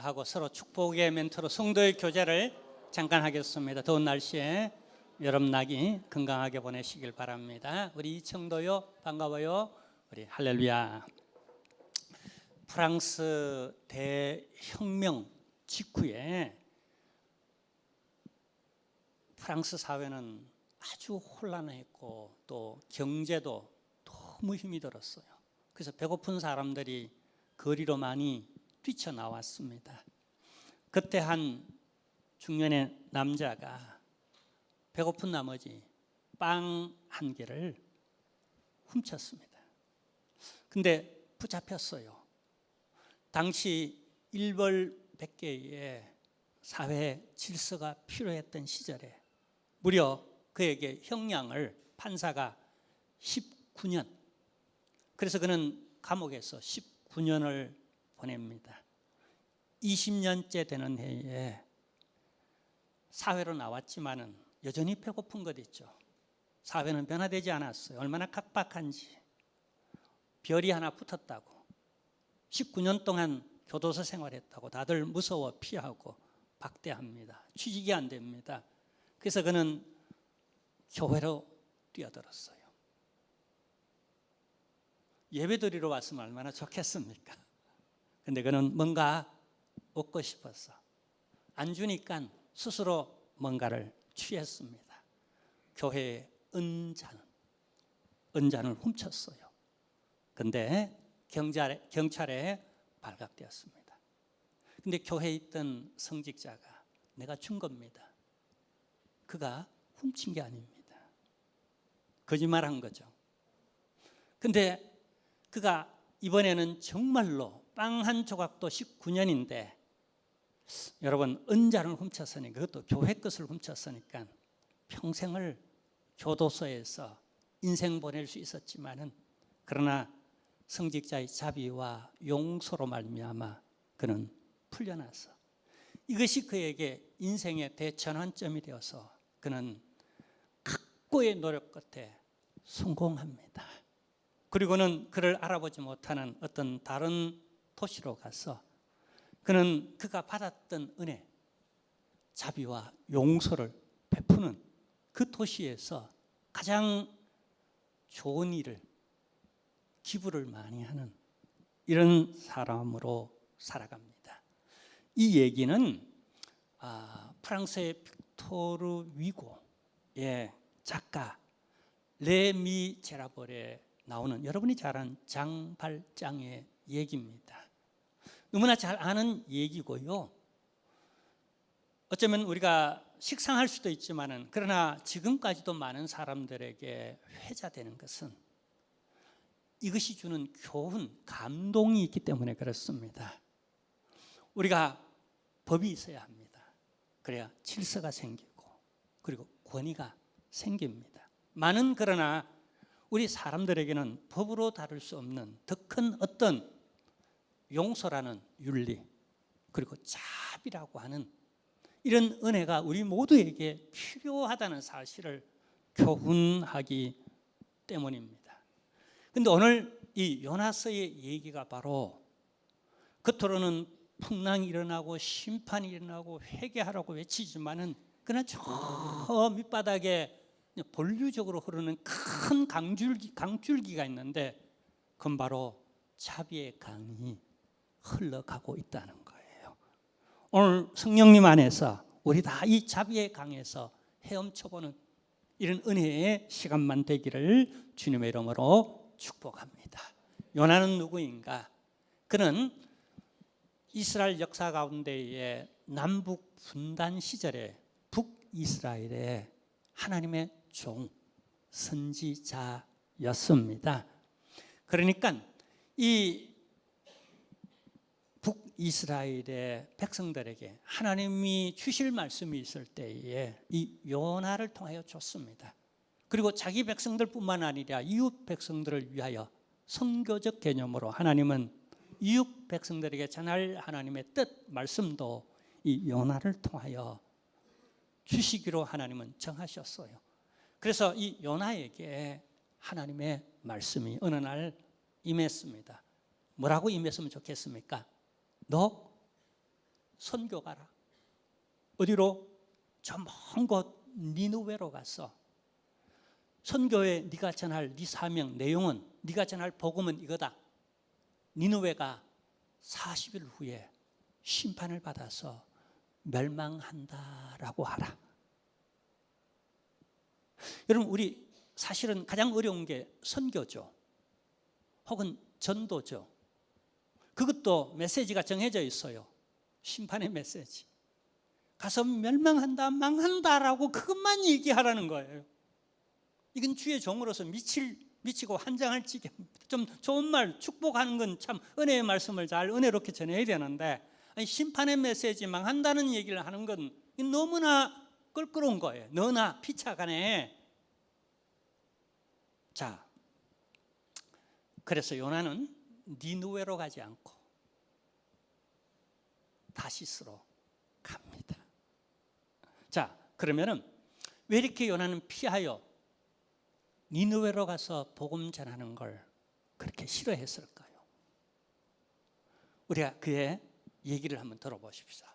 하고 서로 축복의 멘트로 성도의 교제를 잠깐 하겠습니다. 더운 날씨에 여름 나기 건강하게 보내시길 바랍니다. 우리 이청도요, 반가워요. 우리 할렐루야. 프랑스 대혁명 직후에 프랑스 사회는 아주 혼란했고 또 경제도 너무 힘이 들었어요. 그래서 배고픈 사람들이 거리로 많이 뛰쳐나왔습니다. 그때 한 중년의 남자가 배고픈 나머지 빵 한 개를 훔쳤습니다. 근데 붙잡혔어요. 당시 일벌백계의 사회 질서가 필요했던 시절에 무려 그에게 형량을 판사가 19년, 그래서 그는 감옥에서 19년을 보냅니다. 20년째 되는 해에 사회로 나왔지만은 여전히 배고픈 것 있죠. 사회는 변화되지 않았어요. 얼마나 각박한지. 별이 하나 붙었다고, 19년 동안 교도소 생활했다고 다들 무서워 피하고 박대합니다. 취직이 안 됩니다. 그래서 그는 교회로 뛰어들었어요. 예배드리러 왔으면 얼마나 좋겠습니까? 근데 그는 뭔가 얻고 싶어서 안 주니까 스스로 뭔가를 취했습니다. 교회의 은잔을 훔쳤어요. 근데 경찰에 발각되었습니다. 근데 교회에 있던 성직자가 내가 준 겁니다. 그가 훔친 게 아닙니다. 거짓말한 거죠. 근데 그가 이번에는 정말로 빵 한 조각도 19년인데 여러분, 은잔을 훔쳤으니까, 그것도 교회 것을 훔쳤으니까 평생을 교도소에서 인생 보낼 수 있었지만은, 그러나 성직자의 자비와 용서로 말미암아 그는 풀려나서 이것이 그에게 인생의 대전환점이 되어서 그는 각고의 노력 끝에 성공합니다. 그리고는 그를 알아보지 못하는 어떤 다른 도시로 가서 그는 그가 받았던 은혜, 자비와 용서를 베푸는 그 도시에서 가장 좋은 일을, 기부를 많이 하는 이런 사람으로 살아갑니다. 이 얘기는 프랑스의 빅토르 위고의 작가 레미제라블에 나오는 여러분이 잘 아는 장발장의 얘기입니다. 너무나 잘 아는 얘기고요. 어쩌면 우리가 식상할 수도 있지만은, 그러나 지금까지도 많은 사람들에게 회자되는 것은 이것이 주는 교훈, 감동이 있기 때문에 그렇습니다. 우리가 법이 있어야 합니다. 그래야 질서가 생기고 그리고 권위가 생깁니다. 많은, 그러나 우리 사람들에게는 법으로 다룰 수 없는 더 큰 어떤 용서라는 윤리, 그리고 자비라고 하는 이런 은혜가 우리 모두에게 필요하다는 사실을 교훈하기 때문입니다. 그런데 오늘 이 요나서의 얘기가 바로 겉으로는 풍랑이 일어나고 심판이 일어나고 회개하라고 외치지만은 그러나 저 밑바닥에 본류적으로 흐르는 큰 강줄기가 있는데 그건 바로 자비의 강이 흘러가고 있다는 거예요. 오늘 성령님 안에서 우리 다 이 자비의 강에서 헤엄쳐보는 이런 은혜의 시간만 되기를 주님의 이름으로 축복합니다. 요나는 누구인가? 그는 이스라엘 역사 가운데의 남북 분단 시절에 북이스라엘의 하나님의 종, 선지자였습니다. 그러니까 이 북이스라엘의 백성들에게 하나님이 주실 말씀이 있을 때에 이 요나를 통하여 줬습니다. 그리고 자기 백성들뿐만 아니라 이웃 백성들을 위하여 선교적 개념으로 하나님은 이웃 백성들에게 전할 하나님의 뜻, 말씀도 이 요나를 통하여 주시기로 하나님은 정하셨어요. 그래서 이 요나에게 하나님의 말씀이 어느 날 임했습니다. 뭐라고 임했으면 좋겠습니까? 너 선교 가라. 어디로? 저 먼 곳 니느웨로 가서 선교에 네가 전할 네 사명 내용은, 네가 전할 복음은 이거다. 니느웨가 40일 후에 심판을 받아서 멸망한다라고 하라. 여러분, 우리 사실은 가장 어려운 게 선교죠. 혹은 전도죠. 그것도 메시지가 정해져 있어요. 심판의 메시지. 가서 멸망한다, 망한다라고 그것만 얘기하라는 거예요. 이건 주의 종으로서 미치고 환장할 지경입니다. 좀 좋은 말, 축복하는 건 참 은혜의 말씀을 잘 은혜롭게 전해야 되는데, 아니, 심판의 메시지, 망한다는 얘기를 하는 건 너무나 껄끄러운 거예요. 너나 피차간에. 자, 그래서 요나는 니느웨로 가지 않고 다시스로 갑니다. 자, 그러면은 왜 이렇게 요나는 피하여 니느웨로 가서 복음 전하는 걸 그렇게 싫어했을까요? 우리가 그의 얘기를 한번 들어보십시다.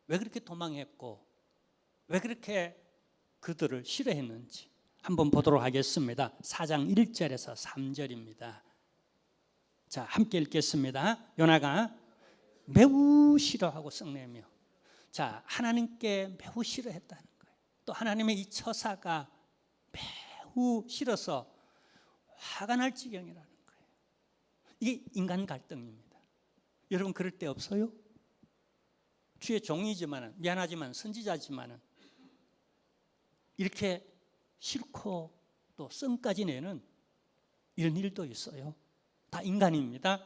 왜 그렇게 도망했고 왜 그렇게 그들을 싫어했는지 한번 보도록 하겠습니다. 4장 1절에서 3절입니다. 자, 함께 읽겠습니다. 요나가 매우 싫어하고 썩내며, 자, 하나님께 매우 싫어했다는 거예요. 또 하나님의 이 처사가 매우 싫어서 화가 날 지경이라는 거예요. 이게 인간 갈등입니다. 여러분, 그럴 때 없어요? 주의 종이지만, 미안하지만 선지자지만 이렇게 싫고 또 성까지 내는 이런 일도 있어요. 다 인간입니다.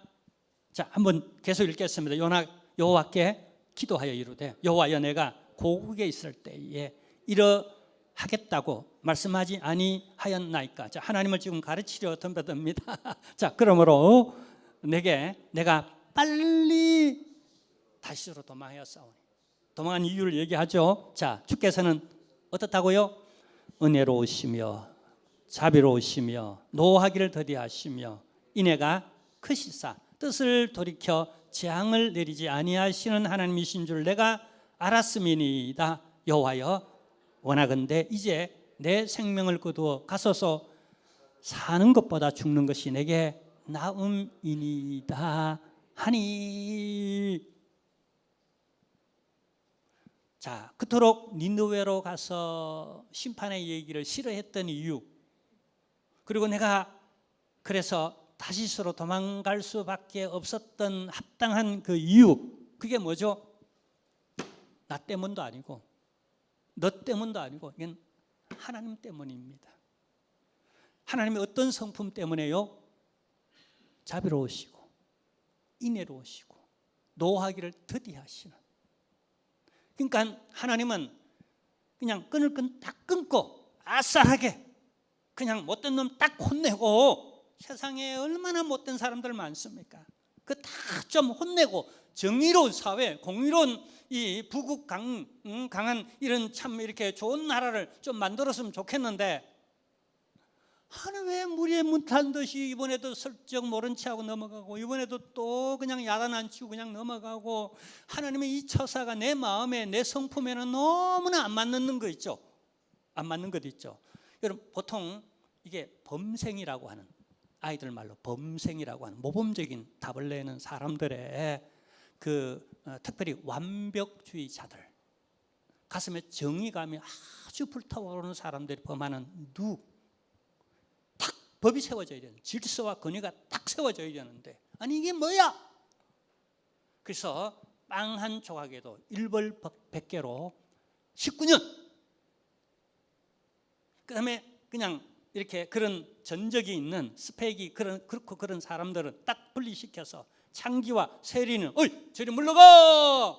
자, 한번 계속 읽겠습니다. 요나 여호와께 기도하여 이르되, 여호와여, 내가 고국에 있을 때에 이러하겠다고 말씀하지 아니하였나이까. 자, 하나님을 지금 가르치려 덤벼듭니다. 자, 그러므로 내가 빨리 다시로 도망하였사오니. 도망한 이유를 얘기하죠. 자, 주께서는 어떻다고요? 은혜로우시며 자비로우시며 노하기를 더디하시며 인애가 크시사 뜻을 돌이켜 재앙을 내리지 아니하시는 하나님이신 줄 내가 알았음이니이다. 여호와여, 원하건대 이제 내 생명을 거두어 가소서. 사는 것보다 죽는 것이 내게 나음이니이다 하니. 자, 그토록 니느웨로 가서 심판의 얘기를 싫어했던 이유, 그리고 내가 그래서 다시스로 도망갈 수밖에 없었던 합당한 그 이유, 그게 뭐죠? 나 때문도 아니고 너 때문도 아니고 이건 하나님 때문입니다. 하나님의 어떤 성품 때문에요? 자비로우시고 인애로우시고 노하기를 더디하시는. 그러니까 하나님은 그냥 끈을 딱 끊고 아싸하게 그냥 못된 놈 딱 혼내고, 세상에 얼마나 못된 사람들 많습니까? 그 다 좀 혼내고 정의로운 사회, 공의로운 이 부국 강한 이런 참 이렇게 좋은 나라를 좀 만들었으면 좋겠는데, 하나님 왜 무리에 문탄 듯이 이번에도 슬쩍 모른 체하고 넘어가고, 이번에도 또 그냥 야단 안 치고 그냥 넘어가고, 하나님의 이 처사가 내 마음에, 내 성품에는 너무나 안 맞는 거 있죠. 안 맞는 것 있죠. 여러분, 보통 이게 범생이라고 하는, 아이들 말로 범생이라고 하는 모범적인 답을 내는 사람들의 특별히 완벽주의자들, 가슴에 정의감이 아주 불타오르는 사람들이 범하는 딱 법이 세워져야 되는, 질서와 권위가 딱 세워져야 되는데, 아니 이게 뭐야? 그래서 빵 한 조각에도 일벌 100개로 19년, 그 다음에 그냥 이렇게 그런 전적이 있는 스펙이 그렇고 그런 사람들은 딱 분리시켜서 창기와 세리는 어이 저리 물러가,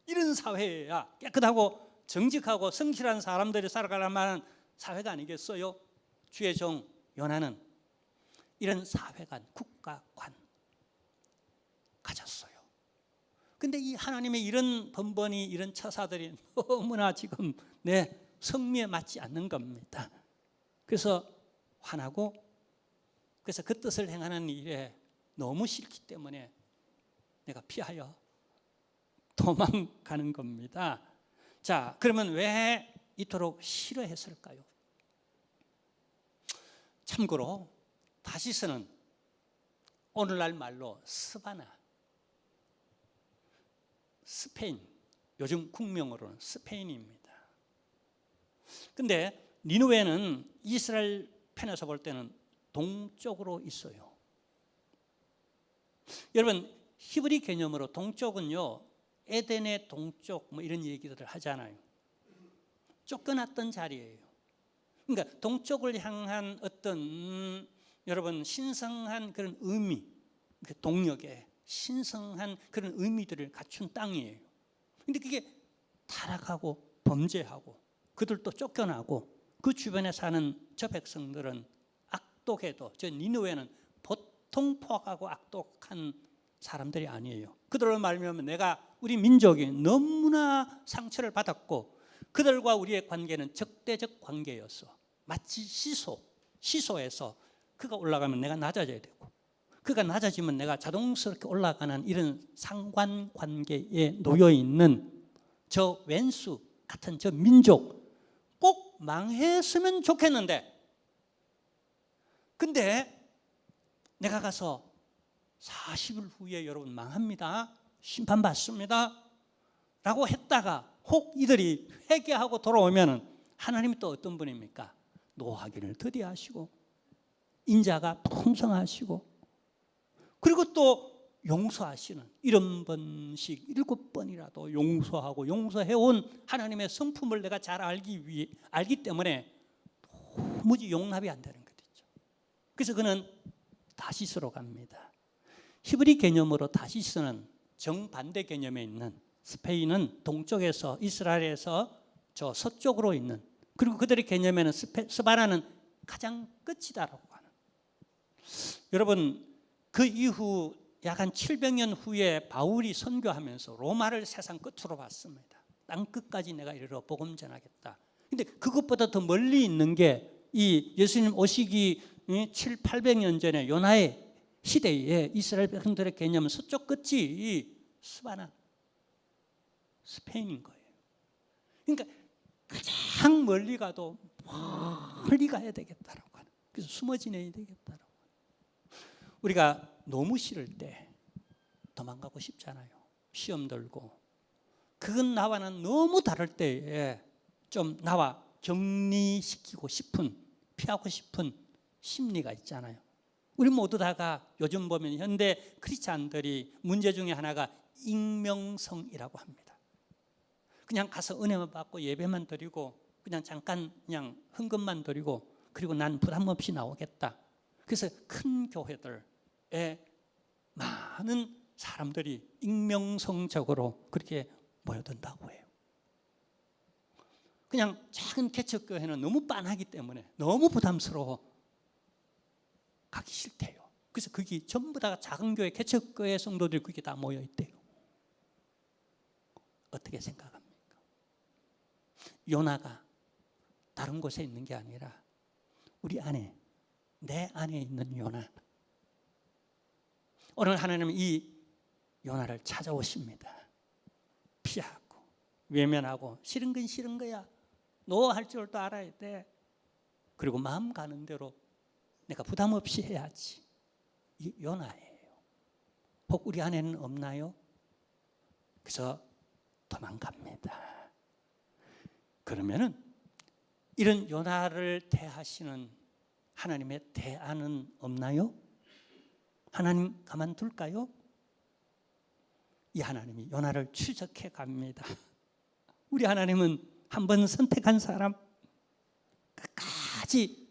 이런 사회야. 깨끗하고 정직하고 성실한 사람들이 살아갈 만한 사회가 아니겠어요? 주의 종 요나는 이런 사회관, 국가관 가졌어요. 근데 이 하나님의 이런 번번이, 이런 처사들이 너무나 지금 내 성미에 맞지 않는 겁니다. 그래서 화나고, 그래서 그 뜻을 행하는 일에 너무 싫기 때문에 내가 피하여 도망가는 겁니다. 자, 그러면 왜 이토록 싫어했을까요? 참고로 다시스는 오늘날 말로 스바나, 스페인, 요즘 국명으로는 스페인입니다. 근데 니느웨는 이스라엘 편에서 볼 때는 동쪽으로 있어요. 여러분, 히브리 개념으로 동쪽은요, 에덴의 동쪽 뭐 이런 얘기들을 하잖아요. 쫓겨났던 자리예요. 그러니까 동쪽을 향한 어떤 여러분 신성한 그런 의미, 동력에 신성한 그런 의미들을 갖춘 땅이에요. 근데 그게 타락하고 범죄하고 그들도 쫓겨나고 그 주변에 사는 저 백성들은 악독해도 저 니느웨는 보통 포악하고 악독한 사람들이 아니에요. 그들로 말미암아 내가 우리 민족이 너무나 상처를 받았고 그들과 우리의 관계는 적대적 관계였어. 마치 시소에서 그가 올라가면 내가 낮아져야 되고 그가 낮아지면 내가 자동스럽게 올라가는 이런 상관관계에 놓여있는 저 왼수 같은 저 민족 꼭 망했으면 좋겠는데 근데 내가 가서 40일 후에 여러분 망합니다. 심판받습니다. 라고 했다가 혹 이들이 회개하고 돌아오면 하나님이 또 어떤 분입니까? 노하기를 더디하시고 인자가 풍성하시고 그리고 또 용서하시는 70번씩 7번이라도 용서하고 용서해온 하나님의 성품을 내가 잘 알기 때문에 도무지 용납이 안 되는 거죠. 그래서 그는 다시스로 갑니다. 히브리 개념으로 다시스는 정반대 개념에 있는 스페인은 동쪽에서 이스라엘에서 저 서쪽으로 있는 그리고 그들의 개념에는 스바나는 가장 끝이다라고 하는. 여러분 그 이후 약 한 700년 후에 바울이 선교하면서 로마를 세상 끝으로 봤습니다. 땅 끝까지 내가 이르러 복음 전하겠다. 근데 그것보다 더 멀리 있는 게 이 예수님 오시기 700~800년 전에 요나의 시대에 이스라엘 백성들의 개념은 서쪽 끝이 스바나, 스페인인 거예요. 그러니까 가장 멀리 가도 멀리 가야 되겠다라고 하는. 그래서 숨어 지내야 되겠다라고. 우리가 너무 싫을 때 도망가고 싶잖아요. 시험 들고. 그건 나와는 너무 다를 때에 좀 나와 격리시키고 싶은, 피하고 싶은 심리가 있잖아요. 우리 모두 다가 요즘 보면 현대 크리스찬들이 문제 중에 하나가 익명성이라고 합니다. 그냥 가서 은혜만 받고 예배만 드리고 그냥 잠깐 그냥 헌금만 드리고 그리고 난 부담 없이 나오겠다. 그래서 큰 교회들에 많은 사람들이 익명성적으로 그렇게 모여든다고 해요. 그냥 작은 개척교회는 너무 빤하기 때문에 너무 부담스러워 가기 싫대요. 그래서 거기 전부 다 작은 교회 개척교회 성도들이 거기 다 모여 있대요. 어떻게 생각합니까? 요나가 다른 곳에 있는 게 아니라 우리 안에, 내 안에 있는 요나. 오늘 하나님은 이 요나를 찾아오십니다. 피하고 외면하고 싫은 건 싫은 거야. 너 할 줄도 알아야 돼. 그리고 마음 가는 대로 내가 부담 없이 해야지. 이 요나예요. 혹 우리 안에는 없나요? 그래서 도망갑니다. 그러면은 이런 요나를 대하시는 하나님의 대안은 없나요? 하나님 가만둘까요? 이 하나님이 요나를 추적해 갑니다. 우리 하나님은 한 번 선택한 사람 끝까지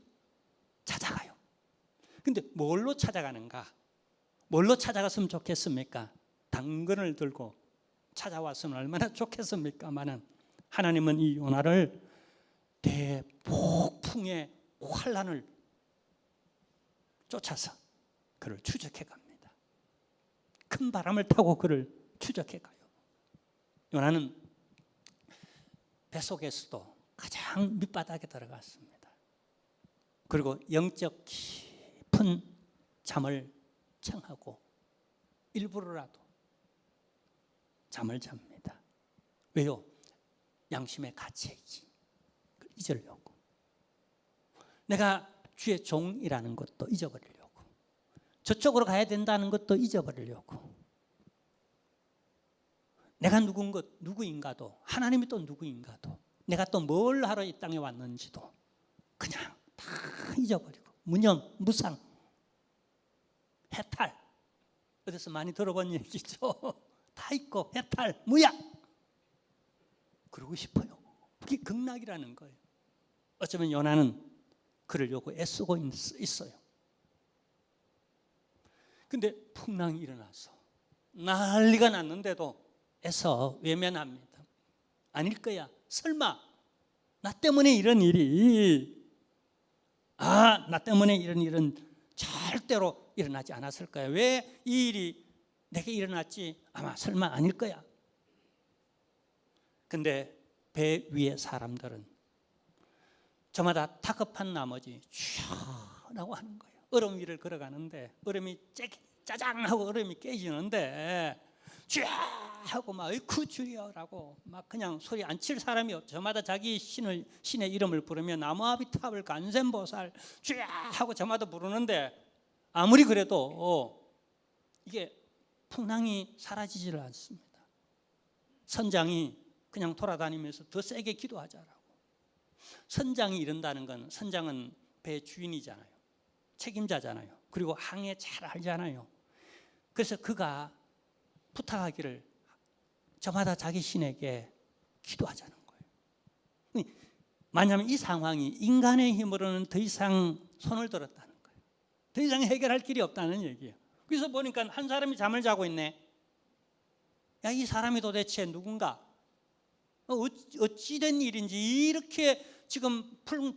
찾아가요. 근데 뭘로 찾아가는가? 뭘로 찾아갔으면 좋겠습니까? 당근을 들고 찾아왔으면 얼마나 좋겠습니까마는 하나님은 이 요나를 대폭풍의 환란을 쫓아서 그를 추적해 갑니다. 큰 바람을 타고 그를 추적해 가요. 요나는 뱃속에서도 가장 밑바닥에 들어갔습니다. 그리고 영적 깊은 잠을 청하고 일부러라도 잠을 잡니다. 왜요? 양심의 가책이 잊으려고. 내가 주의 종이라는 것도 잊어버리려고. 저쪽으로 가야 된다는 것도 잊어버리려고. 내가 누구인가도, 하나님이 또 누구인가도, 내가 또 뭘 하러 이 땅에 왔는지도 그냥 다 잊어버리고, 무념, 무상, 해탈. 어디서 많이 들어본 얘기죠. 다 잊고 해탈, 무약. 그러고 싶어요. 그게 극락이라는 거예요. 어쩌면 요나는 그러려고 애쓰고 있어요. 근데 풍랑이 일어나서 난리가 났는데도 애써 외면합니다. 아닐 거야. 설마 나 때문에 이런 일이, 나 때문에 이런 일은 절대로 일어나지 않았을 거야. 왜 이 일이 내게 일어났지? 아마 설마 아닐 거야. 근데 배 위의 사람들은 저마다 다급한 나머지 촤라고 하는 거예요. 얼음 위를 걸어가는데 얼음이 짜장 하고 얼음이 깨지는데 촤 하고 막 어이쿠 주여라고 막 그냥 소리 안 칠 사람이 없죠. 저마다 자기 신의 이름을 부르면 나무아비탑을 간센보살 촤 하고 저마다 부르는데 아무리 그래도 이게 풍랑이 사라지지를 않습니다. 선장이 그냥 돌아다니면서 더 세게 기도하자라고. 선장이 이런다는 건, 선장은 배 주인이잖아요. 책임자잖아요. 그리고 항해 잘 알잖아요. 그래서 그가 부탁하기를 저마다 자기 신에게 기도하자는 거예요. 만약에 이 상황이 인간의 힘으로는 더 이상 손을 들었다는 거예요. 더 이상 해결할 길이 없다는 얘기예요. 그래서 보니까 한 사람이 잠을 자고 있네. 야, 이 사람이 도대체 누군가? 어찌된 일인지 이렇게 지금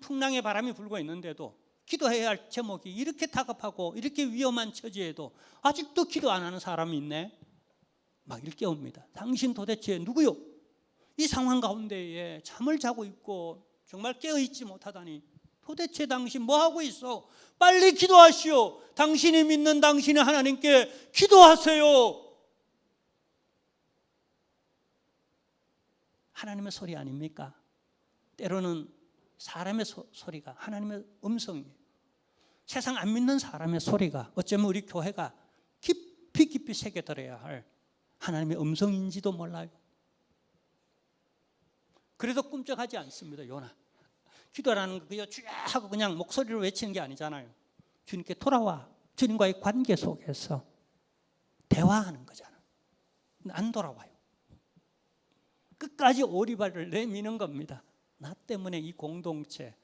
풍랑의 바람이 불고 있는데도 기도해야 할 제목이 이렇게 다급하고 이렇게 위험한 처지에도 아직도 기도 안 하는 사람이 있네. 막 일깨웁니다. 당신 도대체 누구요? 이 상황 가운데에 잠을 자고 있고 정말 깨어있지 못하다니 도대체 당신 뭐하고 있어? 빨리 기도하시오. 당신이 믿는 당신의 하나님께 기도하세요. 하나님의 소리 아닙니까? 때로는 사람의 소리가 하나님의 음성이에요. 세상 안 믿는 사람의 소리가 어쩌면 우리 교회가 깊이 새겨들어야 할 하나님의 음성인지도 몰라요. 그래도 꿈쩍하지 않습니다. 요나. 기도라는 거 그냥 쭉 하고 그냥 목소리로 외치는 게 아니잖아요. 주님께 돌아와. 주님과의 관계 속에서 대화하는 거잖아요. 안 돌아와요. 끝까지 오리발을 내미는 겁니다. 나 때문에 이 공동체,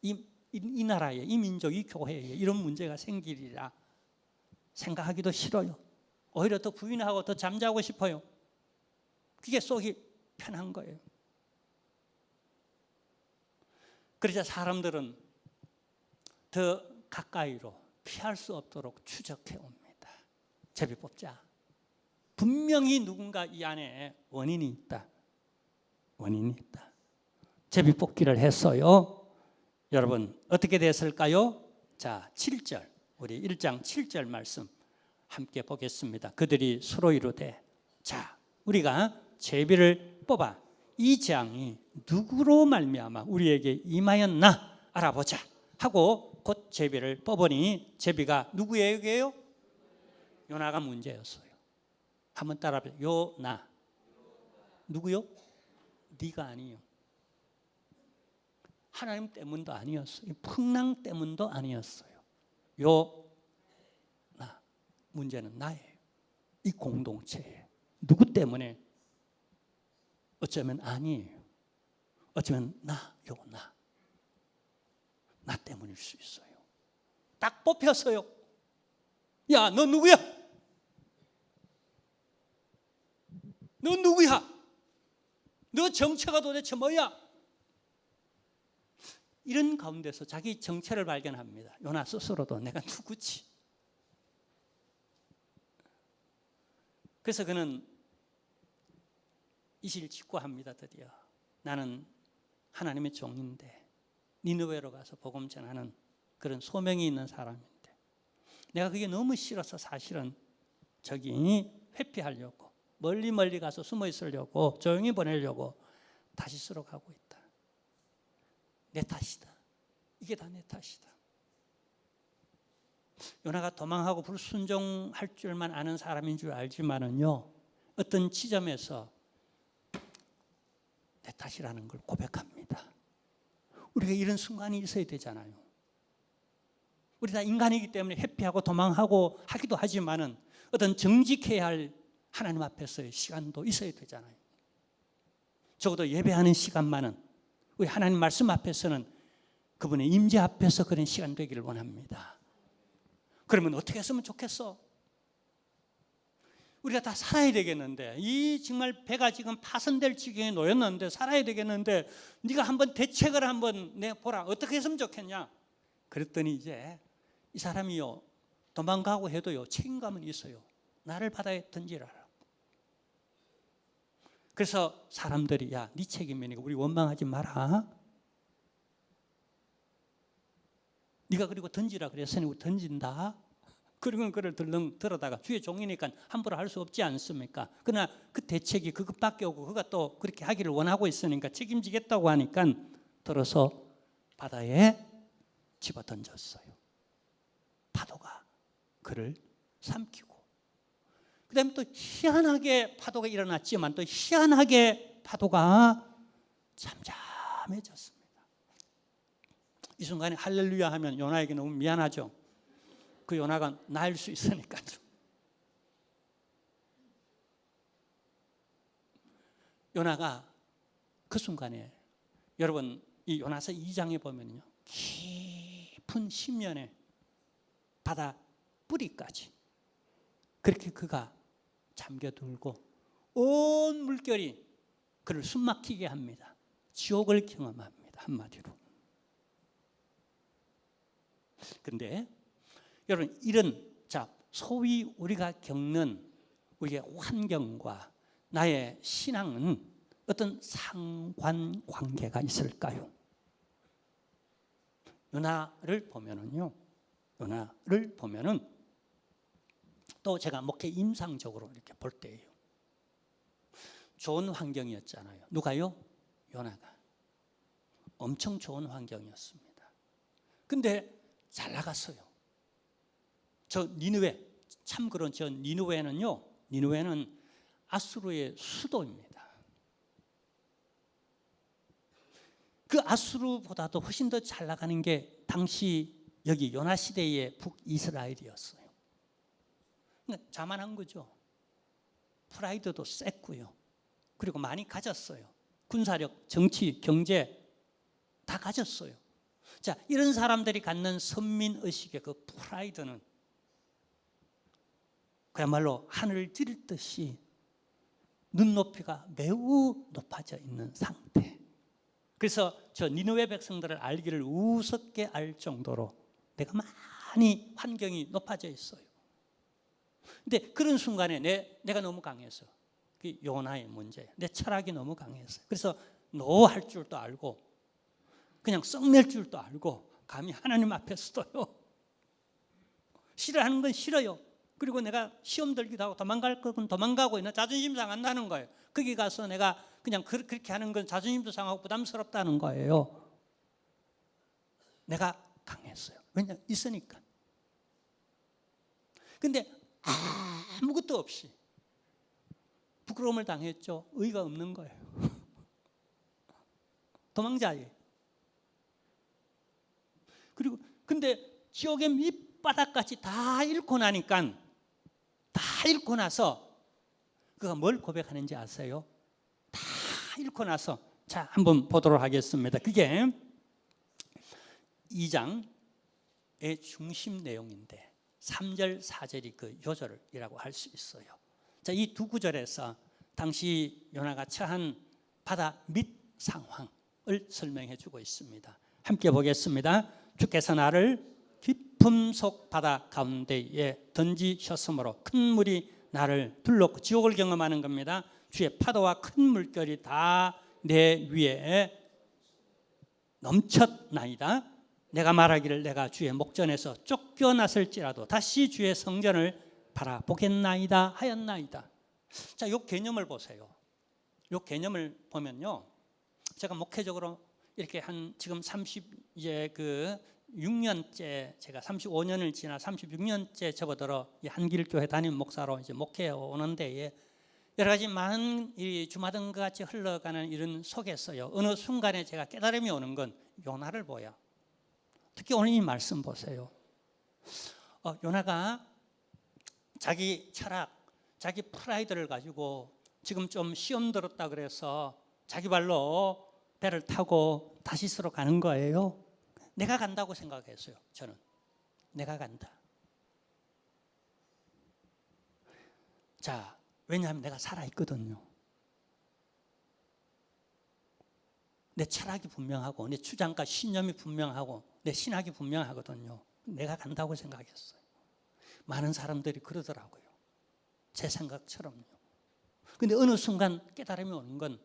이 나라에, 이 민족, 이 교회에 이런 문제가 생기리라 생각하기도 싫어요. 오히려 더 부인하고 더 잠자고 싶어요. 그게 속이 편한 거예요. 그러자 사람들은 더 가까이로 피할 수 없도록 추적해 옵니다. 제비 뽑자. 분명히 누군가 이 안에 원인이 있다. 제비 뽑기를 했어요. 여러분 어떻게 됐을까요? 자, 7절, 우리 1장 7절 말씀 함께 보겠습니다. 그들이 서로 이르되, 자, 우리가 제비를 뽑아 이 재앙이 누구로 말미암아 우리에게 임하였나 알아보자 하고 곧 제비를 뽑으니 제비가 누구에게요? 요나가 문제였어요. 한번 따라해보세요. 요나. 누구요? 네가 아니요. 하나님 때문도 아니었어요. 풍랑 때문도 아니었어요. 나. 문제는 나예요. 이 공동체에. 누구 때문에? 어쩌면 아니에요. 어쩌면 나 때문일 수 있어요. 딱 뽑혔어요. 야, 너 누구야? 너 누구야? 너 정체가 도대체 뭐야? 이런 가운데서 자기 정체를 발견합니다. 요나 스스로도 내가 누구지? 그래서 그는 이실 직구합니다. 드디어 나는 하나님의 종인데 니느웨로 가서 복음 전하는 그런 소명이 있는 사람인데 내가 그게 너무 싫어서 사실은 저기 회피하려고 멀리 멀리 가서 숨어 있으려고 조용히 보내려고 다시스로 가고 있다. 내 탓이다. 이게 다 내 탓이다. 요나가 도망하고 불순종할 줄만 아는 사람인 줄 알지만은요, 어떤 지점에서 내 탓이라는 걸 고백합니다. 우리가 이런 순간이 있어야 되잖아요. 우리 다 인간이기 때문에 회피하고 도망하고 하기도 하지만은 어떤 정직해야 할 하나님 앞에서의 시간도 있어야 되잖아요. 적어도 예배하는 시간만은 우리 하나님 말씀 앞에서는 그분의 임재 앞에서 그런 시간 되기를 원합니다. 그러면 어떻게 했으면 좋겠어? 우리가 다 살아야 되겠는데, 이 정말 배가 지금 파손될 지경에 놓였는데 살아야 되겠는데 네가 한번 대책을 한번 내보라. 어떻게 했으면 좋겠냐? 그랬더니 이제 이 사람이요, 도망가고 해도요 책임감은 있어요. 나를 바다에 던지라. 그래서 사람들이 야, 네 책임이니까 우리 원망하지 마라. 네가 그리고 던지라 그랬으니 우리 던진다. 그러면 그를 들렁 들어다가 주의 종이니까 함부로 할 수 없지 않습니까? 그러나 그 대책이 그것밖에 없고 그가 또 그렇게 하기를 원하고 있으니까 책임지겠다고 하니까 들어서 바다에 집어 던졌어요. 파도가 그를 삼키고, 그 다음에 또 희한하게 파도가 일어났지만 또 희한하게 파도가 잠잠해졌습니다. 이 순간에 할렐루야 하면 요나에게 너무 미안하죠. 그 요나가 나을 수 있으니까요. 요나가 그 순간에, 여러분 이 요나서 2장에 보면요, 깊은 심연에 바다 뿌리까지 그렇게 그가 잠겨들고 온 물결이 그를 숨막히게 합니다. 지옥을 경험합니다. 한마디로. 그런데 여러분, 이런 소위 우리가 겪는 우리의 환경과 나의 신앙은 어떤 상관관계가 있을까요? 요나를 보면은요, 요나를 보면은 또 제가 목회 임상적으로 이렇게 볼 때예요. 좋은 환경이었잖아요. 누가요? 요나가. 엄청 좋은 환경이었습니다. 근데 잘 나갔어요. 저 니느웨, 참고로 저 니느웨는요, 니느웨는 아수르의 수도입니다. 그 아수르보다도 훨씬 더 잘 나가는 게 당시 여기 요나 시대의 북이스라엘이었어요. 그러니까 자만한 거죠. 프라이드도 셌고요. 그리고 많이 가졌어요. 군사력, 정치, 경제 다 가졌어요. 자, 이런 사람들이 갖는 선민의식의 그 프라이드는 그야말로 하늘을 찌를 듯이 눈높이가 매우 높아져 있는 상태. 그래서 저 니느웨 백성들을 알기를 우습게 알 정도로 내가 많이 환경이 높아져 있어요. 근데 그런 순간에 내가 너무 강해서, 그 요나의 문제, 내 철학이 너무 강했어요. 그래서 노할 줄도 알고 그냥 썩낼 줄도 알고 감히 하나님 앞에 서도요, 싫어하는 건 싫어요. 그리고 내가 시험 들기도 하고 도망갈 건 도망가고 있는, 자존심 상한다는 거예요. 거기 가서 내가 그냥 그렇게 하는 건 자존심도 상하고 부담스럽다는 거예요. 내가 강했어요. 왜냐? 있으니까. 근데 아무것도 없이 부끄러움을 당했죠. 의의가 없는 거예요. 도망자예요. 그리고 근데 지옥의 밑바닥까지 다 잃고 나니까, 다 잃고 나서 그가 뭘 고백하는지 아세요? 다 잃고 나서, 자, 한번 보도록 하겠습니다. 그게 2장의 중심 내용인데 3절 4절이 그 요절이라고 할 수 있어요. 자, 이 두 구절에서 당시 요나가 처한 바다 밑 상황을 설명해 주고 있습니다. 함께 보겠습니다. 주께서 나를 깊음 속 바다 가운데에 던지셨으므로 큰 물이 나를 둘렀고, 지옥을 경험하는 겁니다. 주의 파도와 큰 물결이 다 내 위에 넘쳤나이다. 내가 말하기를 내가 주의 목전에서 쫓겨났을지라도 다시 주의 성전을 바라보겠나이다 하였나이다. 자, 요 개념을 보세요. 요 개념을 보면요, 제가 목회적으로 이렇게 한 지금 6년째, 제가 35년을 지나 36년째 접어들어 이 한길교회 담임 목사로 이제 목회해 오는데, 여러 가지 많은 이 주마등과 같이 흘러가는 이런 속에서요, 어느 순간에 제가 깨달음이 오는 건 요나를 보여. 특히 오늘 이 말씀 보세요. 요나가 자기 철학, 자기 프라이드를 가지고 지금 좀 시험 들었다 그래서 자기 발로 배를 타고 다시스로 가는 거예요. 내가 간다고 생각했어요. 저는 내가 간다. 자, 왜냐하면 내가 살아있거든요. 내 철학이 분명하고 내 주장과 신념이 분명하고 내 신학이 분명하거든요. 내가 간다고 생각했어요. 많은 사람들이 그러더라고요. 제 생각처럼요. 근데 어느 순간 깨달음이 오는 건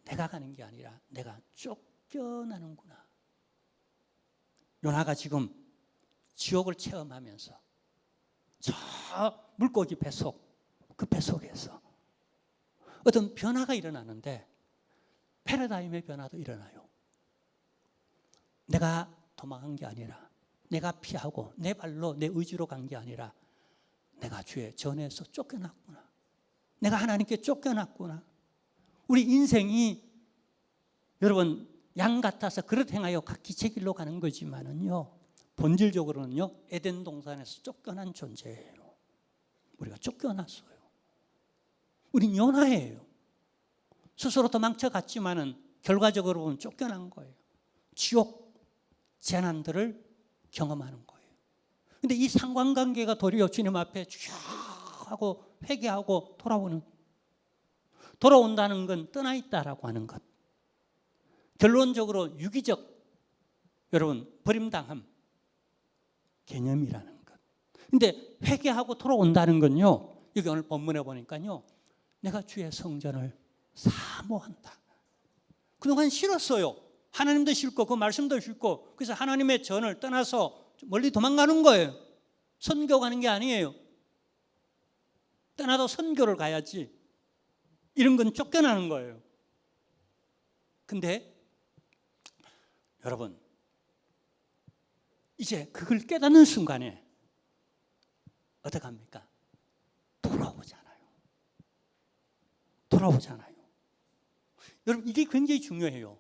내가 가는 게 아니라 내가 쫓겨나는구나. 요나가 지금 지옥을 체험하면서 저 물고기 뱃속, 그 뱃속에서 어떤 변화가 일어나는데 패러다임의 변화도 일어나요. 내가 도망한 게 아니라, 내가 피하고 내 발로 내 의지로 간 게 아니라 내가 주의 전에서 쫓겨났구나. 내가 하나님께 쫓겨났구나. 우리 인생이 여러분 양 같아서 그릇 행하여 각기 제 길로 가는 거지만은요, 본질적으로는요 에덴 동산에서 쫓겨난 존재예요. 우리가 쫓겨났어요. 우린 요나예요. 스스로 도망쳐 갔지만은 결과적으로 보면 쫓겨난 거예요. 지옥 재난들을 경험하는 거예요. 근데 이 상관관계가 도리어 주님 앞에 쭉 하고 회개하고 돌아온다는 건 떠나 있다라고 하는 것. 결론적으로 유기적, 여러분, 버림당함 개념이라는 것. 근데 회개하고 돌아온다는 건요, 여기 오늘 본문에 보니까요, 내가 주의 성전을 사모한다. 그동안 싫었어요. 하나님도 싫고 그 말씀도 싫고, 그래서 하나님의 전을 떠나서 멀리 도망가는 거예요. 선교 가는 게 아니에요. 떠나도 선교를 가야지. 이런 건 쫓겨나는 거예요. 근데 여러분, 이제 그걸 깨닫는 순간에 어떻게 합니까? 돌아오잖아요. 여러분, 이게 굉장히 중요해요.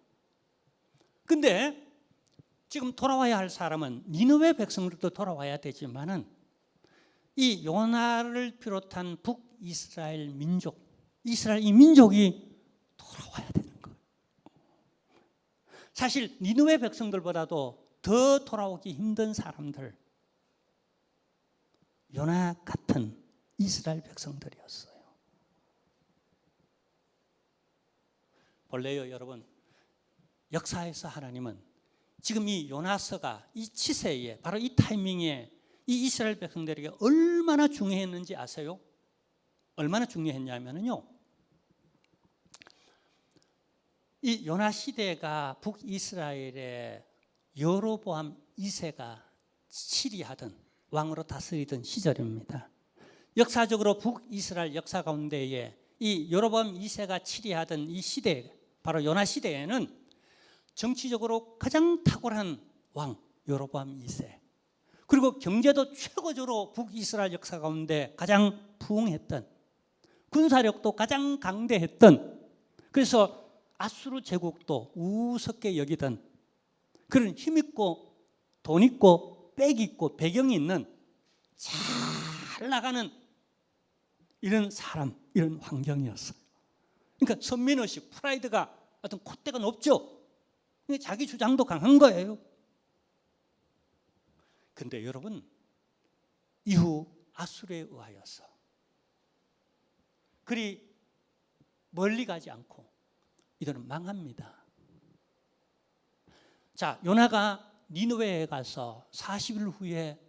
근데 지금 돌아와야 할 사람은 니느웨 백성들도 돌아와야 되지만은 이 요나를 비롯한 북이스라엘 민족, 이스라엘 이 민족이 돌아와야 되는 거예요. 사실 니느웨 백성들보다도 더 돌아오기 힘든 사람들, 요나 같은 이스라엘 백성들이었어요. 원래요, 여러분, 역사에서 하나님은 지금 이 요나서가 이 치세에, 바로 이 타이밍에 이 이스라엘 백성들에게 얼마나 중요했는지 아세요? 얼마나 중요했냐면요, 이 요나 시대가 북이스라엘의 여로보암 2세가 치리하던 왕으로 다스리던 시절입니다. 역사적으로 북이스라엘 역사 가운데에 이 여로보암 2세가 치리하던 이 시대, 바로 요나 시대에는 정치적으로 가장 탁월한 왕 여로보암 2세, 그리고 경제도 최고적으로 북이스라엘 역사 가운데 가장 부흥했던, 군사력도 가장 강대했던, 그래서 아수르 제국도 우습게 여기던 그런 힘있고 돈 있고 빽 있고 배경이 있는 잘 나가는 이런 사람, 이런 환경이었어요. 그러니까 선민의식, 프라이드가 어떤 콧대가 높죠. 자기 주장도 강한 거예요. 근데 여러분, 이후 아수르에 의하여서 그리 멀리 가지 않고 이들은 망합니다. 자, 요나가 니느웨에 가서 40일 후에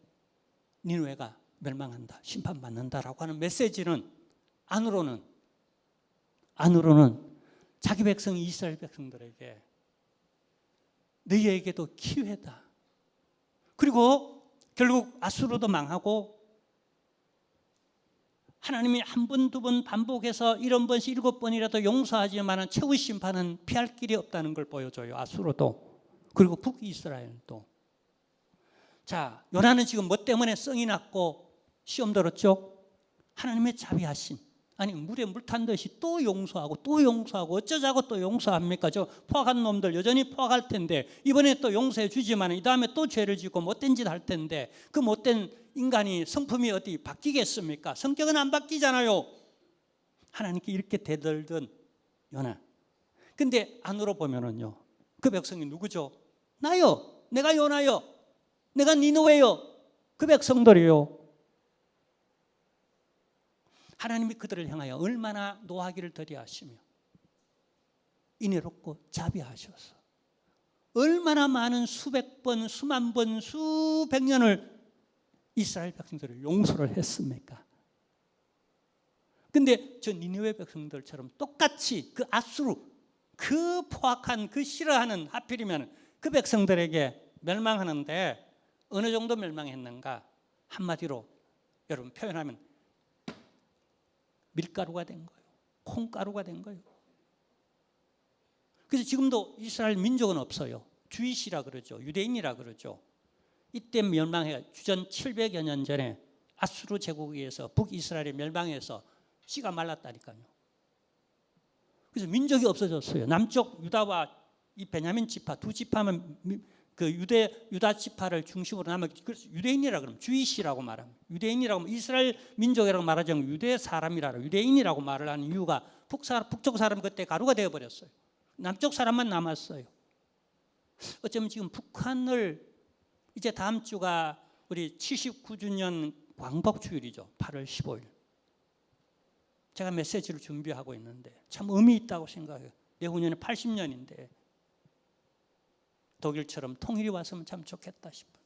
니느웨가 멸망한다, 심판받는다라고 하는 메시지는 안으로는 자기 백성 이스라엘 백성들에게 너희에게도 기회다. 그리고 결국 아수르도 망하고 하나님이 한 번, 두 번 반복해서 7번씩 7번이라도 용서하지만 최후 심판은 피할 길이 없다는 걸 보여줘요. 아수르도. 그리고 북이스라엘도. 자, 요나는 지금 뭐 때문에 성이 났고 시험 들었죠? 하나님의 자비하심. 아니 물에 물 탄 듯이 또 용서하고 또 용서하고 어쩌자고 또 용서합니까? 저 포악한 놈들 여전히 포악할 텐데 이번에 또 용서해 주지만 이 다음에 또 죄를 짓고 못된 짓 할 텐데 그 못된 인간이 성품이 어디 바뀌겠습니까? 성격은 안 바뀌잖아요. 하나님께 이렇게 대들던 요나. 근데 안으로 보면은요, 그 백성이 누구죠? 나요. 내가 요나요. 내가 니느웨요. 그 백성들이요. 하나님이 그들을 향하여 얼마나 노하기를 더디하시며 인애롭고 자비하셔서 얼마나 많은 수백 번, 수만 번, 수백 년을 이스라엘 백성들을 용서를 했습니까? 근데 저 니느웨 백성들처럼 똑같이 그 아수르, 그 포악한, 그 싫어하는, 하필이면 그 백성들에게 멸망하는데 어느 정도 멸망했는가? 한마디로 여러분 표현하면 밀가루가 된 거예요. 콩가루가 된 거예요. 그래서 지금도 이스라엘 민족은 없어요. 주이시라 그러죠. 유대인이라 그러죠. 이때 멸망해 주전 700여 년 전에 아수르 제국에 의해서 북이스라엘이 멸망해서 씨가 말랐다니까요. 그래서 민족이 없어졌어요. 남쪽 유다와 이 베냐민 지파 두 지파만 그 유다 지파를 중심으로 남아. 그래서 유대인이라 그러면 주이시라고 말합니다. 유대인이라고 하면 이스라엘 민족이라고 말하지 않고 유대 사람이라 유대인이라고 말을 하는 이유가 북쪽 사람 그때 가루가 되어 버렸어요. 남쪽 사람만 남았어요. 어쩌면 지금 북한을 이제 다음 주가 우리 79주년 광복 주일이죠. 8월 15일. 제가 메시지를 준비하고 있는데 참 의미 있다고 생각해요. 내후년에 80년인데 독일처럼 통일이 왔으면 참 좋겠다 싶은,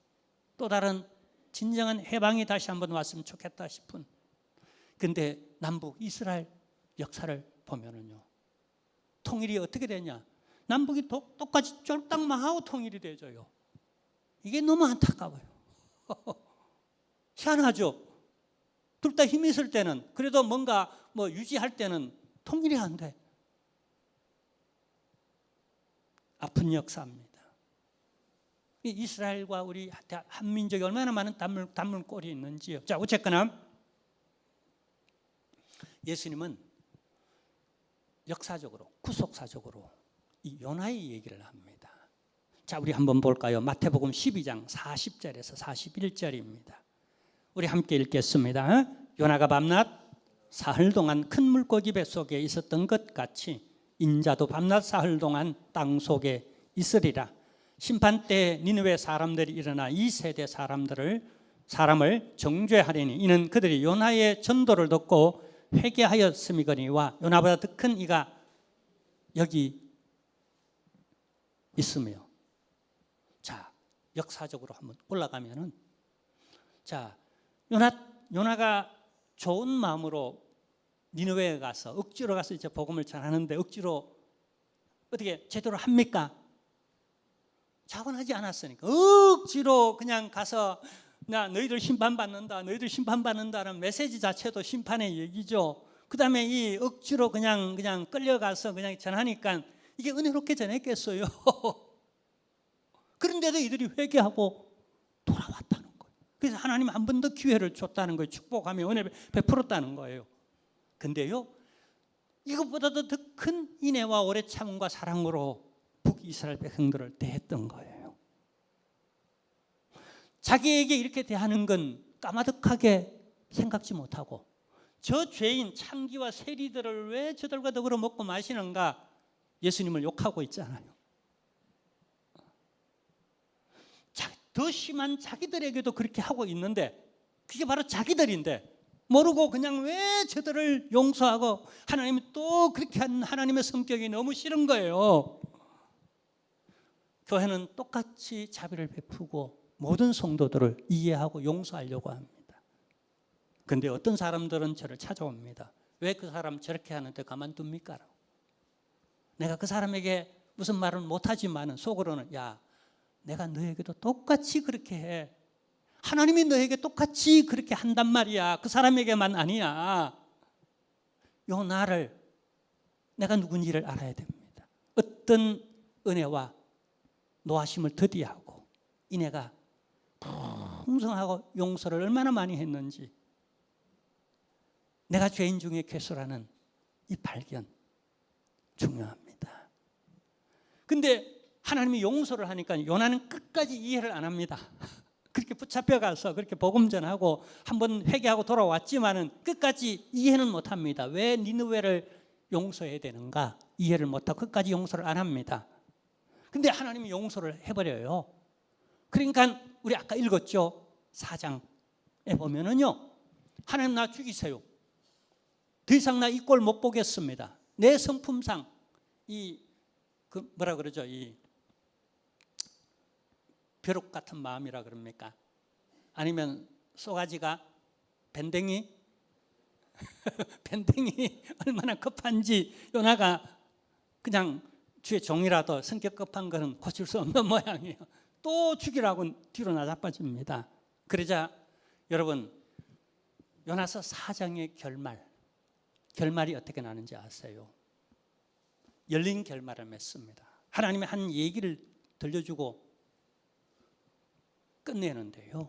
또 다른 진정한 해방이 다시 한번 왔으면 좋겠다 싶은. 근데 남북 이스라엘 역사를 보면은요, 통일이 어떻게 되냐? 남북이 똑같이 쫄딱만 하고 통일이 되져요. 이게 너무 안타까워요. 희한하죠? 둘 다 힘이 있을 때는, 그래도 뭔가 뭐 유지할 때는 통일이 안 돼. 아픈 역사입니다. 이스라엘과 우리 한민족이 얼마나 많은 단물골이 있는지요. 자, 어쨌거나 예수님은 역사적으로, 구속사적으로 이 요나의 얘기를 합니다. 자, 우리 한번 볼까요? 마태복음 12장 40절에서 41절입니다. 우리 함께 읽겠습니다. 요나가 밤낮 사흘 동안 큰 물고기 뱃속에 있었던 것 같이 인자도 밤낮 사흘 동안 땅 속에 있으리라. 심판 때 니느웨 사람들이 일어나 이 세대 사람을 정죄하리니 이는 그들이 요나의 전도를 듣고 회개하였음이거니와 요나보다 더 큰 이가 여기 있으며. 자, 역사적으로 한번 올라가면은, 자, 요나가 좋은 마음으로 니느웨에 가서 억지로 가서 이제 복음을 전하는데 억지로 어떻게 제대로 합니까? 자원하지 않았으니까 억지로 그냥 가서 나 너희들 심판받는다, 너희들 심판받는다는 메시지 자체도 심판의 얘기죠. 그 다음에 이 억지로 그냥 끌려가서 그냥 전하니까 이게 은혜롭게 전했겠어요. 그런데도 이들이 회개하고 돌아왔다는 거예요. 그래서 하나님 한 번 더 기회를 줬다는 거예요. 축복하며 은혜 베풀었다는 거예요. 근데요, 이것보다도 더 큰 인애와 오래 참음과 사랑으로 북이스라엘 백성들을 대했던 거예요. 자기에게 이렇게 대하는 건 까마득하게 생각지 못하고, 저 죄인 창기와 세리들을 왜 저들과 더불어 먹고 마시는가, 예수님을 욕하고 있잖아요. 더 심한 자기들에게도 그렇게 하고 있는데, 그게 바로 자기들인데 모르고 그냥 왜 저들을 용서하고, 하나님이 또 그렇게 하는 하나님의 성격이 너무 싫은 거예요. 교회는 똑같이 자비를 베푸고 모든 성도들을 이해하고 용서하려고 합니다. 그런데 어떤 사람들은 저를 찾아옵니다. 왜 그 사람 저렇게 하는데 가만둡니까? 내가 그 사람에게 무슨 말은 못하지만 속으로는, 야, 내가 너에게도 똑같이 그렇게 해. 하나님이 너에게 똑같이 그렇게 한단 말이야. 그 사람에게만 아니야. 요나를 내가 누군지를 알아야 됩니다. 어떤 은혜와 노하심을 더디하고 이내가 풍성하고 용서를 얼마나 많이 했는지, 내가 죄인 중에 괴수라는 이 발견 중요합니다. 근데 하나님이 용서를 하니까 요나는 끝까지 이해를 안 합니다. 그렇게 붙잡혀가서 그렇게 복음 전하고 한번 회개하고 돌아왔지만은 끝까지 이해는 못합니다. 왜 니느웨를 용서해야 되는가 이해를 못하고 끝까지 용서를 안 합니다. 근데 하나님이 용서를 해버려요. 그러니까 우리 아까 읽었죠. 4장에 보면은요, 하나님 나 죽이세요. 더 이상 나 이 꼴 못 보겠습니다. 내 성품상 뭐라 그러죠? 이 벼룩 같은 마음이라 그럽니까? 아니면 쏘가지가 밴댕이 밴댕이 얼마나 급한지 요나가 그냥 주의 종이라도 성격 급한 것은 고칠 수 없는 모양이에요. 또 죽이라고 뒤로 나자빠집니다. 그러자 여러분 요나서 4장의 결말이 어떻게 나는지 아세요? 열린 결말을 맺습니다. 하나님이 한 얘기를 들려주고 끝내는데요.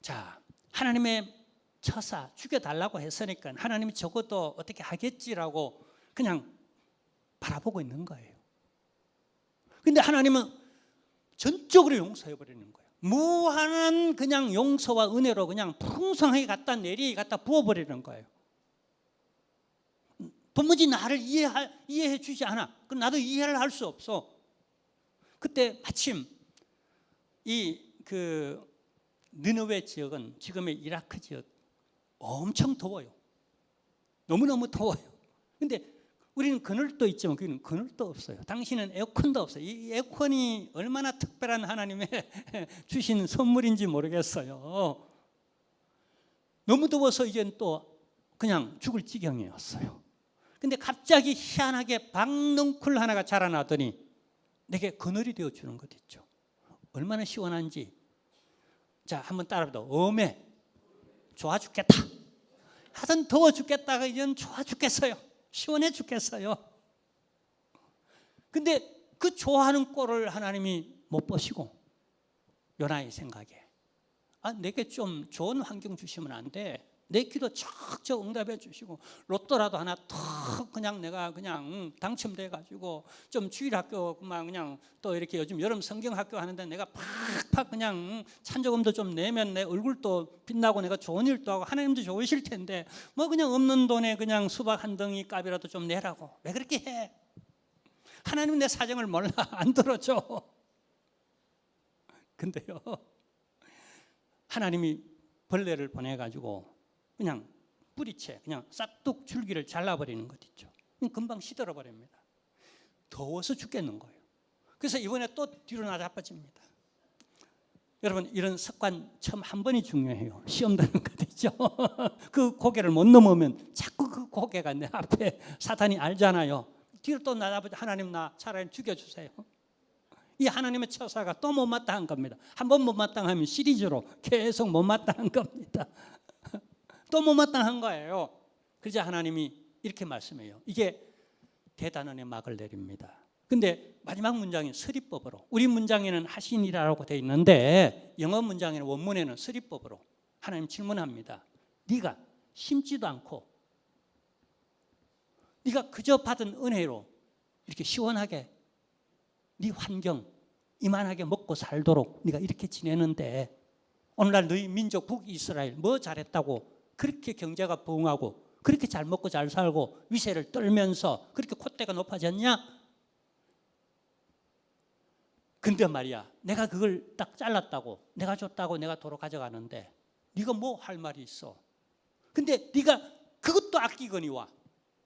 자, 하나님의 처사 죽여달라고 했으니까 하나님이 적어도 어떻게 하겠지라고 그냥 바라보고 있는 거예요. 근데 하나님은 전적으로 용서해버리는 거예요. 무한한 그냥 용서와 은혜로 그냥 풍성하게 갖다 내리 갖다 부어버리는 거예요. 도무지 나를 이해해 주지 않아. 나도 이해를 할 수 없어. 그때 마침 느느웨 지역은 지금의 이라크 지역 엄청 더워요. 너무너무 더워요. 근데 우리는 그늘도 있지만 거기는 그늘도 없어요. 당신은 에어컨도 없어요. 이 에어컨이 얼마나 특별한 하나님의 주신 선물인지 모르겠어요. 너무 더워서 이제는 또 그냥 죽을 지경이었어요. 근데 갑자기 희한하게 박넝쿨 하나가 자라나더니 내게 그늘이 되어주는 것 있죠. 얼마나 시원한지. 자, 한번 따라해보자. 어메 좋아 죽겠다. 하여튼 더워 죽겠다가 이제는 좋아 죽겠어요. 시원해 죽겠어요. 근데 그 좋아하는 꼴을 하나님이 못 보시고 요나의 생각에 내게 좀 좋은 환경 주시면 안 돼. 내 기도 척척 응답해 주시고 로또라도 하나 턱 그냥 내가 그냥 당첨돼 가지고 좀 주일학교만 그냥 또 이렇게 요즘 여름 성경학교 하는데 내가 팍팍 그냥 찬조금도 좀 내면 내 얼굴도 빛나고 내가 좋은 일도 하고 하나님도 좋으실 텐데 뭐 그냥 없는 돈에 그냥 수박 한 덩이 값이라도 좀 내라고 왜 그렇게 해? 하나님 내 사정을 몰라 안 들어줘. 근데요 하나님이 벌레를 보내 가지고 그냥 뿌리채 그냥 싹둑 줄기를 잘라버리는 것 있죠. 금방 시들어 버립니다. 더워서 죽겠는 거예요. 그래서 이번에 또 뒤로 나자빠집니다. 여러분 이런 습관 처음 한 번이 중요해요. 시험 드는 것 있죠. 그 고개를 못 넘으면 자꾸 그 고개가 내 앞에 사탄이 알잖아요. 뒤로 또 나자빠져. 하나님 나 차라리 죽여주세요. 이 하나님의 처사가 또 못마땅한 겁니다. 한 번 못마땅하면 시리즈로 계속 못마땅한 겁니다. 또 못마땅한 거예요. 그러자 하나님이 이렇게 말씀해요. 이게 대단원의 막을 내립니다. 근데 마지막 문장이 서리법으로, 우리 문장에는 하시니라고 되어 있는데 영어 문장에는 원문에는 서리법으로 하나님 질문합니다. 네가 심지도 않고 네가 그저 받은 은혜로 이렇게 시원하게 네 환경 이만하게 먹고 살도록 네가 이렇게 지내는데 오늘날 너희 민족 북이스라엘 뭐 잘했다고 그렇게 경제가 부흥하고 그렇게 잘 먹고 잘 살고 위세를 떨면서 그렇게 콧대가 높아졌냐? 근데 말이야 내가 그걸 딱 잘랐다고 내가 줬다고 내가 도로 가져가는데 네가 뭐 할 말이 있어. 근데 네가 그것도 아끼거니와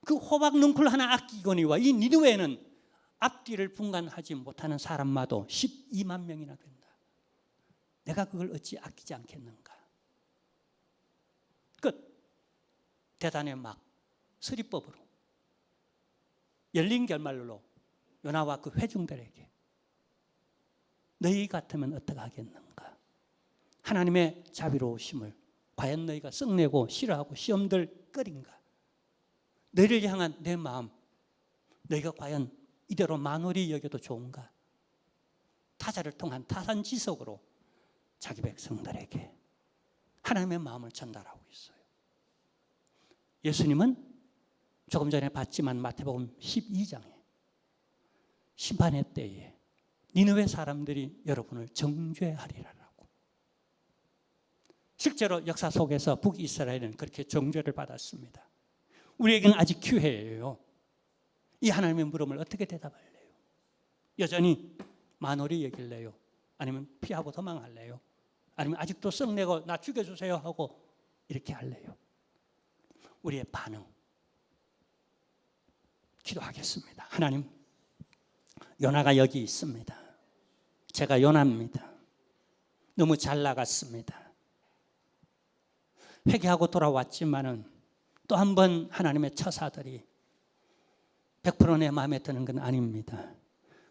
그 호박 넝쿨 하나 아끼거니와 이 니느웨는 앞뒤를 분간하지 못하는 사람마도 12만 명이나 된다. 내가 그걸 어찌 아끼지 않겠는가. 끝. 대단의 막 서리법으로 열린 결말로 요나와 그 회중들에게 너희 같으면 어떻게 하겠는가. 하나님의 자비로우심을 과연 너희가 썩내고 싫어하고 시험들 거린가? 너희를 향한 내 마음, 너희가 과연 이대로 만홀히 여겨도 좋은가? 타자를 통한 타산지석으로 자기 백성들에게 하나님의 마음을 전달하고 있어요. 예수님은 조금 전에 봤지만 마태복음 12장에 심판의 때에 니느웨 사람들이 여러분을 정죄하리라라고. 실제로 역사 속에서 북이스라엘은 그렇게 정죄를 받았습니다. 우리에게는 아직 기회예요. 이 하나님의 물음을 어떻게 대답할래요? 여전히 만홀히 여길래요? 아니면 피하고 도망할래요? 아니면 아직도 썩내고 나 죽여주세요 하고 이렇게 할래요? 우리의 반응 기도하겠습니다. 하나님, 요나가 여기 있습니다. 제가 요나입니다. 너무 잘 나갔습니다. 회개하고 돌아왔지만은 또 한 번 하나님의 처사들이 100% 내 마음에 드는 건 아닙니다.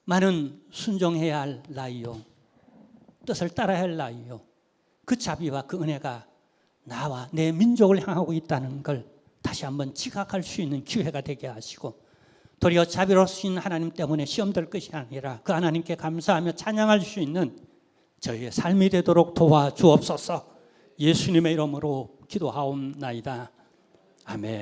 많은 순종해야 할 나이요, 뜻을 따라야 할 나이요, 그 자비와 그 은혜가 나와 내 민족을 향하고 있다는 걸 다시 한번 지각할 수 있는 기회가 되게 하시고, 도리어 자비로우신 하나님 때문에 시험될 것이 아니라 그 하나님께 감사하며 찬양할 수 있는 저희의 삶이 되도록 도와주옵소서. 예수님의 이름으로 기도하옵나이다. 아멘.